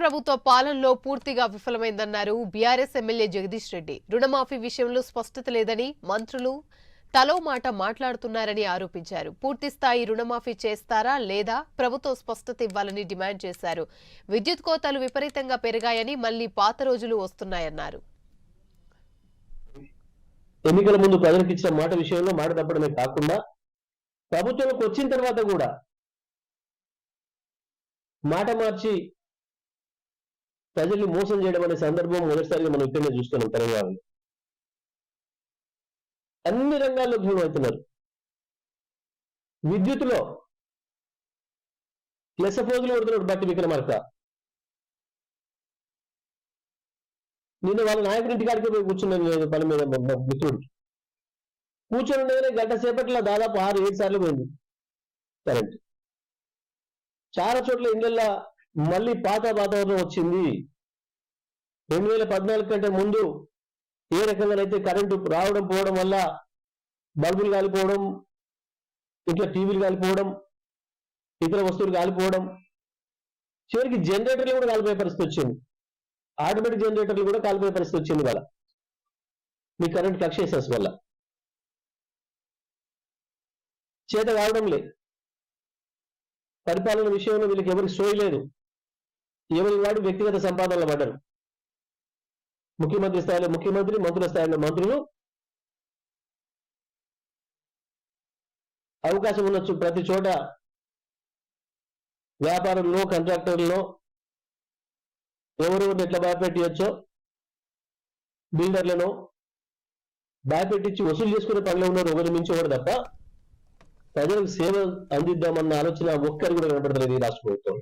ప్రభుత్వ పాలనలో పూర్తిగా విఫలమైందన్నారు బీఆర్ఎస్ ఎమ్మెల్యే జగదీష్ రెడ్డి. రుణమాఫీ విషయంలో స్పష్టత లేదని మంత్రులు తలో మాట మాట్లాడుతున్నారని ఆరోపించారు. పూర్తి స్థాయి రుణమాఫీ చేస్తారా లేదా ప్రభుత్వం స్పష్టత ఇవ్వాలని డిమాండ్ చేశారు. విద్యుత్ కోతలు విపరీతంగా పెరిగాయని మళ్లీ పాత రోజులు వస్తున్నాయన్నారు. ఎన్నికల ముందు ప్రజలకు ఇచ్చిన మాట విషయంలో మాట తప్పడమే కాకుండా ప్రభుత్వంలోకి వచ్చిన తర్వాత కూడా మాట మార్చి ప్రజల్ని మోసం చేయడం అనే సందర్భం మొదటిసారిగా మనం ఇక్కడనే చూస్తున్నాం. తెలంగాణలో అన్ని రంగాల్లో భీమవుతున్నారు. విద్యుత్తులో లెసపోజులు కొడుతున్నాడు బట్టి విక్రమార్క. నిన్న వాళ్ళ నాయకుడింటి కాడికి పోయి కూర్చున్నాను పని మీద మిత్రుడికి. కూర్చొని ఉండగానే గంట సేపట్లో దాదాపు 6-7 సార్లు పోయింది కరెంట్. చాలా చోట్ల ఇళ్లల్లో మళ్ళీ పాత వాతావరణం వచ్చింది. 2014 కంటే ముందు ఏ రకంగానైతే కరెంటు రావడం పోవడం వల్ల బల్బులు కాలిపోవడం, ఇట్లా టీవీలు కాలిపోవడం, ఇతర వస్తువులు కాలిపోవడం, చివరికి జనరేటర్లు కూడా కాలిపోయే పరిస్థితి వచ్చింది. ఆటోమేటిక్ జనరేటర్లు కూడా కాలిపోయే పరిస్థితి వచ్చింది వాళ్ళ మీ కరెంట్ ఫ్లక్చుయేషన్స్ వల్ల. చేత కావడం లేదు. పరిపాలన విషయంలో వీళ్ళకి ఎవరికి సోయలేదు. ఎవరి వాడు వ్యక్తిగత సంపాదనలు పడ్డారు. ముఖ్యమంత్రి స్థాయిలో ముఖ్యమంత్రి, మంత్రుల స్థాయిలో మంత్రులు అవకాశం ఉన్న ప్రతి చోట వ్యాపారంలో, కాంట్రాక్టర్లలో ఎవరెవరిని ఎట్లా భయపెట్టచ్చో బిల్డర్లను భయపెట్టించి వసూలు చేసుకునే పనిలో ఉన్నారు ఒకరి మించి ఒకటి తప్ప ప్రజలకు సేవ అందిద్దామన్న ఆలోచన ఒక్కరు కూడా కనపడలేదు ఈ రాష్ట్ర ప్రభుత్వం.